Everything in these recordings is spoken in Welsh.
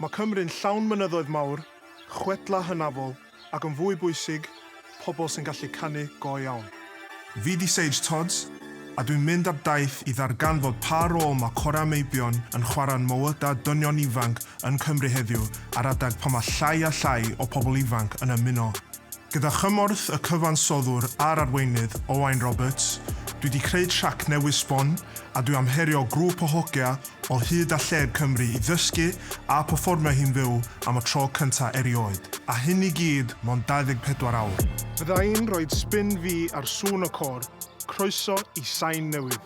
Mae Cymru'n llawn mynyddoedd mawr, chwedla hynafol, ac yn fwy bwysig, pobl sy'n gallu canu go iawn. Fi di Sage Todz, a dwi'n mynd ar daith i ddarganfod pa rôl mae gorau meibion yn chwarae'n mywydau dynion ifanc yn Cymru heddiw ar adeg pan mae llai a llai o pobl ifanc yn ymuno. Gyda chymorth y cyfansoddwr a'r arweinydd Owain Roberts, dwi wedi creu trac newydd sbon a dwi am herio grŵp o hogiau o hyd a lled Cymru i ddysgu a perfformio hi'n fyw am y tro cyntaf erioed. A hyn i gyd mewn 24 awr. Fydda i'n rhoi spin fi ar sŵn y cor, croeso i Sain Newydd.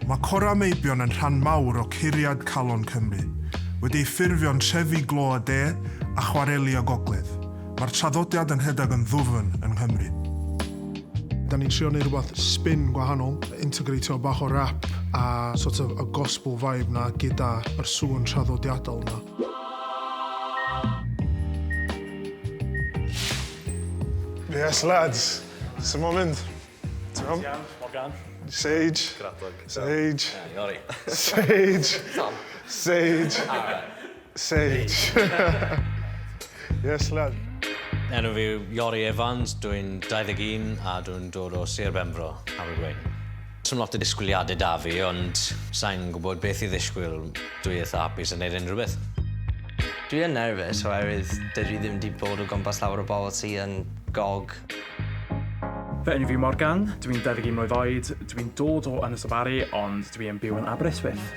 Mae gorau meibion yn rhan mawr o curiad calon Cymru, wedi'i ffurfio'n trefi glo a de a chwareli a gogledd. Mae'r traddodiad yn rhedeg yn ddwfn yng Nghymru. Da ni'n trio neud rhywbeth spin gwahanol, integreitio bach o rap a sort of y gospel vibe na gyda yr sŵn traddodiadol na. Yes, lads. Sy'n Mynd. Morgan. Sage. Gradog. Sage. Iori. Sage. Tom. Sage. Sage. Yes, lad. Enw fi Iori Evans, dwi'n 21 a dwi'n dod o Sir Benfro, Abergwein. Swn lot o disgwyliadau da fi, ond sa'n gwybod beth i ddisgwyl. Dwi eitha hapus yn neud unrhyw beth. Dwi yn nerfus oherwydd dydw i ddim wedi bod o gwmpas lawer o bobl sy'n gog. Fy enw fi Morgan, dwi'n 21 mlwydd oed, dwi'n dod o Ynys y Bari, ond dwi'n byw yn Aberystwyth.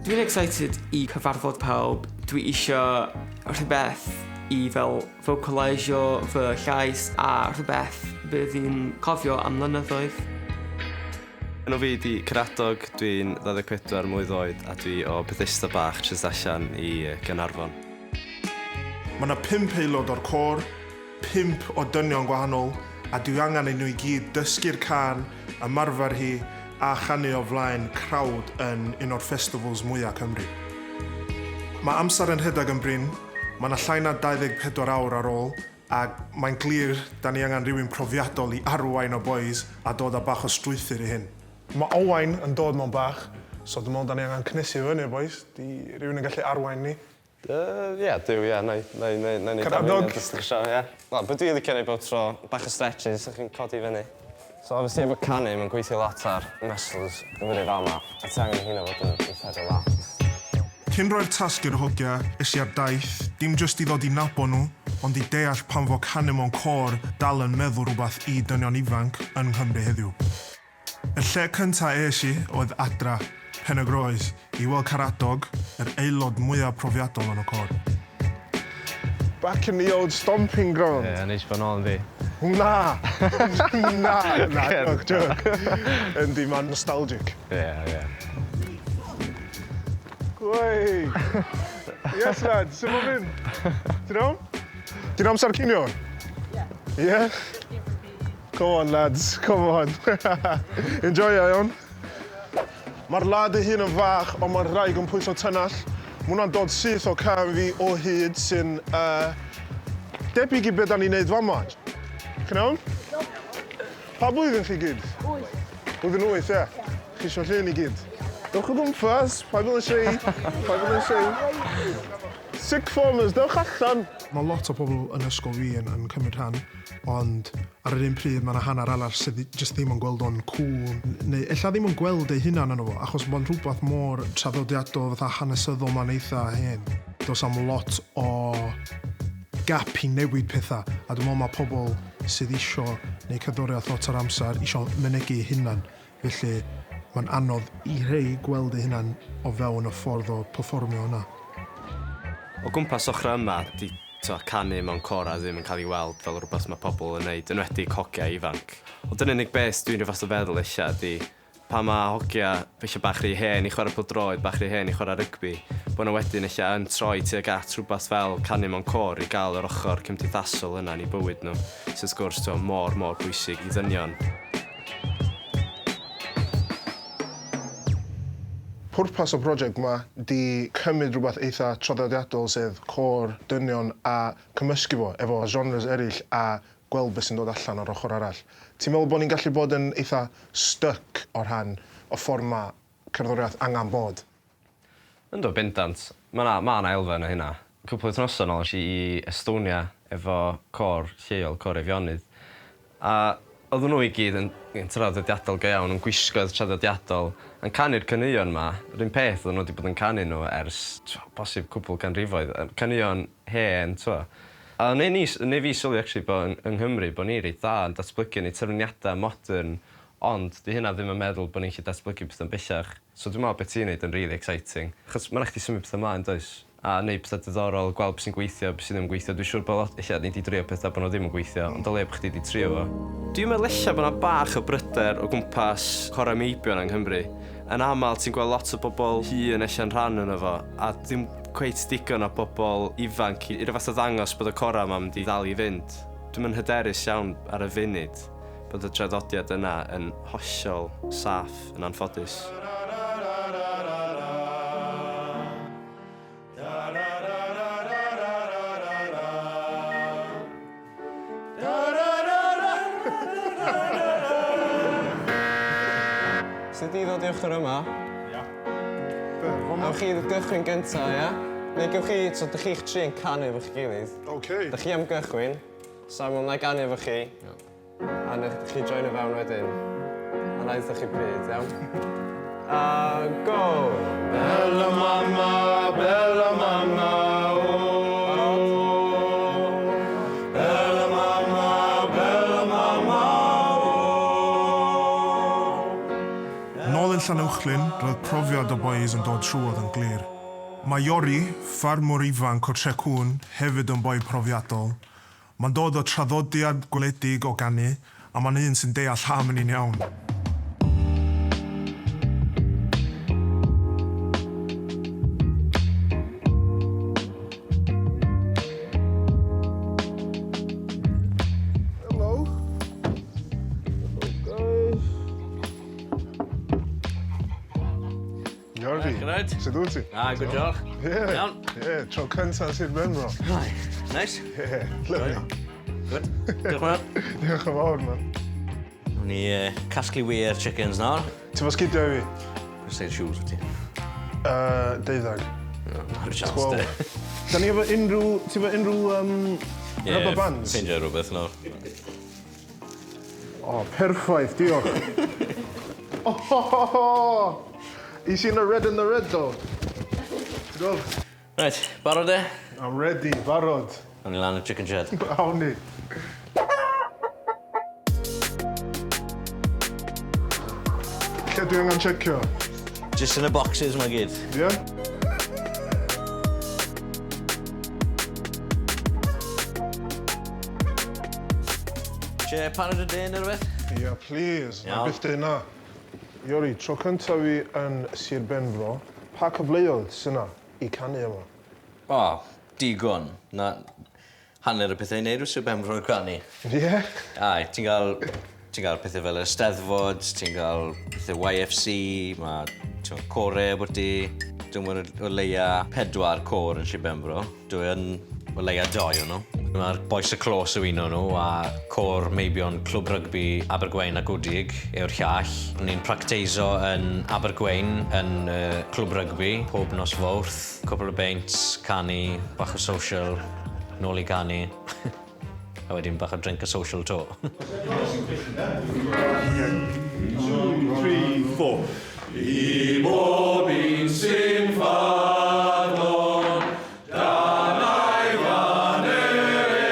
Dwi'n excited i cyfarfod pawb. Dwi eisiau rhywbeth i fel vocalisio fy llais a rhywbeth bydd i'n cofio am blynyddoedd. Enw fi di Cradog, dwi'n 24 mlwydd oed a dwi o Bethesda bach jyst allan i Gaernarfon. Mae yna 5 aelod o'r cor, 5 o dynion gwahanol, a dwi angen i nhw i gyd dysgu'r can, ymarfer hi, a chanu o flaen crawd yn un o'r festivals mwyaf Cymru. Mae amser yn rhedeg yn brin, mae yna llai na 24 awr ar ôl, a mae'n glir da ni angen rhywun profiadol i arwain o bois a dod â bach o strwythyr i hyn. Mae Owain yn dod mewn bach, so dwi'n meddwl da ni angen cynnysu fyny, bois. Di rhywun yn gallu arwain ni. Ie, na ni Cradog. Wel, beth dwi'n licio neud bod tro bach o stretches, ydych chi'n codi fyny. So, obviously, efo canu, mae'n gweithio lot ar muscles yn fyny fel yma. A ti angen hynna fod yn eitha relaxed. Cyn roi'r tasg i'r hogiau, esi ar daith, dim jyst i ddod i nabo nhw, ond i deall pan fo canu mewn cor dal yn meddwl rhywbeth i dynion ifanc yn Nghymru heddiw. Y lle cyntaf esi oedd adre, Penygroes, i weld Caradog, yr aelod mwyaf profiadol yn y cor. Back in the old stomping ground. Ie, neis bod nôl yn fi. Na! Na, joke. Yndi, mae'n nostalgic. Ie. Wey! Yes, lad, sy'n Mynd? Ti'n iawn? Ti'n amser cinio? Yeah. Come on, lads, come on. Enjoy, iawn. Mae'r lad ei hun yn fach, ond mae'r rhaid yn pwys o tynnall. Mae hwnna'n dod syth o can fi o hyd sy'n debyg i beth da ni'n neud fama. Chi'n iawn? Pa blwyddyn chi gyd? 8. Blwyddyn 8, ie? Chi eisiau llun i gyd? Dewch o gwmpas, pa blwyddyn sei? Sick formers, dewch allan! Mae lot o pobl yn ysgol fi yn cymryd rhan, ond ar yr un pryd mae yna hanner arall sydd jyst ddim yn gweld o'n cool, neu ella ddim yn gweld ei hunan yno fo, achos mae'n rhywbeth mor traddodiadol fatha hanesyddol mae'n eitha hen. Does am lot o gap i newid pethau, a dwi'n meddwl mae pobl sydd isio neu cyddoriaeth lot o'r amser isio mynegu eu hunan, felly mae'n anodd i rhai gweld eu hunan o fewn y ffordd o perfformio yna. O gwmpas ochr yma, di canu mewn cora ddim yn cael ei weld fel rhywbeth mae pobl yn neud, enwedig hogiau ifanc. Ond yn unig beth dwi'n rhywbeth o feddwl eisiau ydi, pa mae hogiau eisiau bach rhy hen i chwarae pêl-droed, bach rhy hen i chwarae rygbi, bod yna wedyn eisiau yn troi tuag at rhywbeth fel canu mewn cor i gael yr ochr cymdeithasol yna yn eu bywyd nhw, sydd wrth gwrs mor bwysig i ddynion. Pwrpas o brosiect yma di cymryd rhywbeth eitha traddodiadol sef cor, dynion a cymysgu fo efo genres eraill a gweld beth sy'n dod allan o'r ochr arall. Ti'n meddwl bod ni'n gallu bod yn eitha stuck o'r rhan o ffordd mae cerddoriaeth angen bod? Ynddo, bendant. Mae yna elfen o hynna. Cwpl o wythnosau nôl i Estonia efo cor lleol, cor Efionydd. A oedden nhw i gyd yn traddodiadol go iawn, yn gwisgoedd traddodiadol, yn canu'r caneuon yma. Yr un peth oedden nhw wedi bod yn canu nhw ers bosib cwpl ganrifoedd. Caneuon hen, twa. A neu fi sylwi yng Nghymru bod ni reit dda yn datblygu ni terfyniadau modern, ond di hynna ddim yn meddwl bod ni'n gallu datblygu beth yn bellach. So dwi'n meddwl beth ti'n neud yn really exciting. Achos mae'n eich di symud pethau ymlaen, does? A neud pethau diddorol, gweld beth sy'n gweithio, beth sy'n ddim yn gweithio. Dwi'n siŵr bod lot ni wedi trio pethau bod nhw ddim yn gweithio, ond o le bod chdi wedi trio fo. Dwi'n meddwl ella bod yna bach o bryder o gwmpas gorau meibion yng Nghymru. Yn aml, ti'n gweld lot o bobl hŷn eisiau'n rhan yno fo, a ddim cweit digon o bobl ifanc i'r fath o ddangos bod y cora yma'n mynd i ddal i fynd. Dwi'n mynd hyderus iawn ar y funud bod y traddodiad yna yn hollol saff yn anffodus. Sut i ddod i'r ochr yma? Ia. Awch chi gychwyn gyntaf, ia? Neu gewch chi, so dych chi'ch tri yn canu efo'ch gilydd. OK. Dych chi am gychwyn, Samuel, na i ganu efo chi. A nech chi join o fewn wedyn. A na ddech chi bryd, iawn? A go! Bella mama, Nôl yn Llanuwchllyn, roedd profiad o bois yn dod trwodd yn glir. Mae Iori, ffarmwr ifanc o Trecwn, hefyd yn boi profiadol. Mae'n dod o traddodiad gwledig o ganu, a mae'n un sy'n deall ham yn un iawn. Sut wyt ti? Good job. Iawn. Tro cyntaf sy'n benfro. Nice. Lyfli. Good. Diolch yn fawr. Diolch yn fawr, man. Ni casglu wir chickens nawr. Ti fo sgidio i fi? Pwys eich shoes wyt ti? 12. Ar y chance de. Da ni efo unrhyw... Ti efo unrhyw... rubber bands? Ffeindio rhywbeth nawr. O, perffaith, diolch. Oh! You seen the red in the red, though? Go. Right, barod e? I'm ready, barod. Awn ni lan y chicken shed. Awn ni. Lle dwi angen checio? Just in y boxes mae gyd. Ie? Lle paned y den neu rhywbeth? Ie, please. Na Iawn. byth dyn na. Iori, tro cyntaf fi yn Sir Benfro, pa cyfleoedd sy'n na i canu yma? O, digon. Na hanner y pethau i wneud wrth Sir Benfro yn canu. Ie? Ai, ti'n cael pethau fel y Steddfod, ti'n cael pethau YFC, mae corau bod ti. Dwi'n meddwl o leia 4 cor yn Sir Benfro. Dwi'n o leia 2 o nhw. Mae'r boes y clos o un o nhw a cor meibion clwb rygbi Abergwein a Gwdig yw'r llall. Ni'n practeiso yn Abergwein yn clwb rygbi pob nos Wrth. Cwpl o beints, canu, bach o social, nôl i canu. A wedyn bach o drink a social to. 2, 3, 4. I bob un sy'n ffadon, dan ai fan eryll.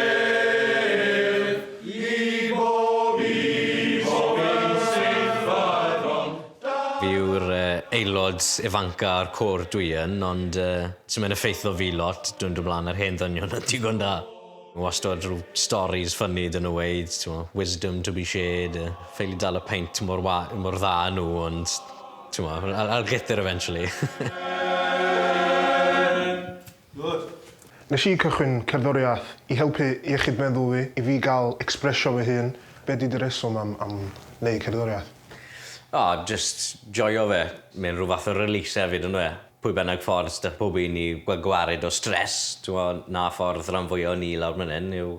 I bob un sy'n ffadon. Fi yw'r aelod ifanca'r cor dwi yn, ond sy'n mynd effeithio fi lot. Dwi'n dod ymlaen ar hen ddynion yn digon da. Wastad rhyw stories ffynnu dyn nhw weid, wisdom to be shared, ffeili dal y peint mor dda nhw, ond I'll get there eventually. Nes i cychwyn cerddoriaeth i helpu iechyd meddwl fi, i fi gael expresio fy hun. Be di dy reswm am neud cerddoriaeth? Just joio fe. Mae'n rhyw fath o release hefyd yn fe. Pwy bynnag ffordd styr pob un i gwared o stres. Na ffordd rhan fwy o ni lawr man hyn yw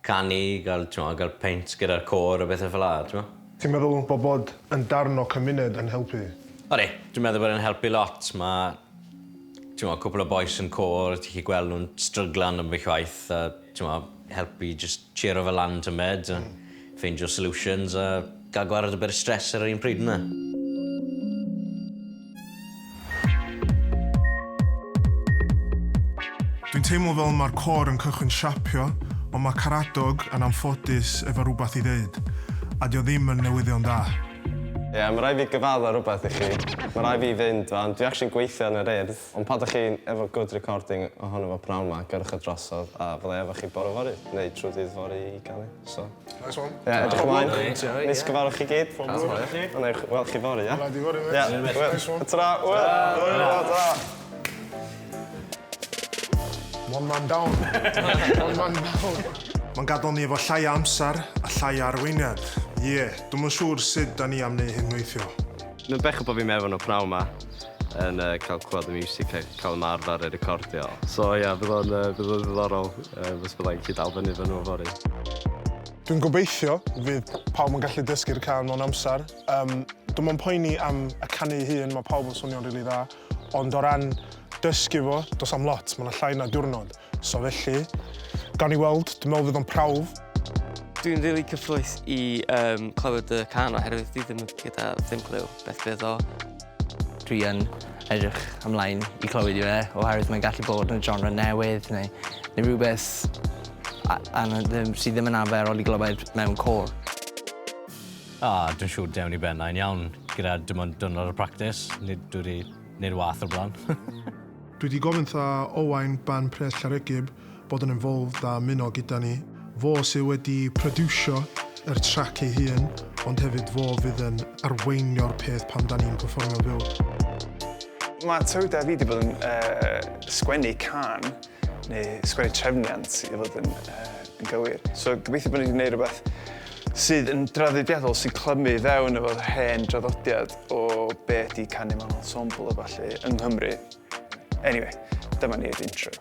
canu, gael peint gyda'r côr a bethau fel la, ti'n mo? Ti'n meddwl bod yn darn o cymuned yn helpu? Odi, dwi'n meddwl bod e'n helpu lot. Mae cwpl o boes yn côr, ti'n gallu gweld nhw'n stryglan am eich waith, a helpu just cheero fel lan tymed, ffeindio solutions, a gael gwared o bit o stress ar yr un pryd yna. Dwi'n teimlo fel mae'r côr yn cychwyn siapio, ond mae Caradog yn anffodus efo rhywbeth i ddeud, a dio ddim yn newyddion da. Ie, mae rai fi gyfadda rhywbeth i chi. Mae rai fi fynd fan. Dwi actually'n gweithio yn yr Urdd. Ond pan ydych chi efo good recording ohono fo prawn ma, gyrwch y drosodd, a fyddai efo chi bore fory, neu trwy dydd fory i ganu. Nice one. Ie, edrych ymlaen. Nis gyfarwch chi gyd. Ond ewch weld chi fory, ie? Glad i fod yn Ie, tra. Tra. One man down. One man down. Mae'n gadael ni efo llai amser a llai arweiniad. Ie, dwi'n yn siŵr sut da ni am neu hyn weithio. Mae'n bech o bod fi'n meddwl o prawn ma yn cael clywed y music a cael ymarfer y recordio. So ie, bydd o'n ddiddorol fes byddai'n gallu dal fyny fy nhw fory. Dwi'n gobeithio fydd pawb yn gallu dysgu'r can mewn amser. Dwi'n yn poeni am y canu hun, mae pawb yn swnio'n rili dda. Ond o ran dysgu fo, does am lot, mae'n llai na diwrnod. So felly, gawn ni weld, dwi'n meddwl fydd o'n prawf. Dwi'n rili cyffrous i clywed y can oherwydd dwi ddim gyda ddim clyw beth bydd o. Dwi yn edrych ymlaen i clywed i fe, oherwydd mae'n gallu bod yn genre newydd neu rhywbeth sydd ddim yn arferol i glywed mewn côr. Dwi'n siŵr dewn i benna'n iawn gyda dim ond dwrnod o'r practis. Dwi wedi gwneud wath o'r blaen. Dwi wedi gofyn tha Owain ban Pres Llaregib bod yn involved a muno gyda ni. Fo sydd wedi produsio yr trac ei hun, ond hefyd fo fydd yn arweinio'r peth pan da ni'n perfformio fyw. Mae tywydau fi wedi bod yn sgwennu can, neu sgwennu trefniant i fod yn gywir. So gobeithio bod ni wedi gwneud rhywbeth sydd yn draddodiadol sy'n clymu fewn efo'r hen draddodiad o be ydi canu mewn ensemble a falle yng Nghymru. Anyway, dyma ni'r intro.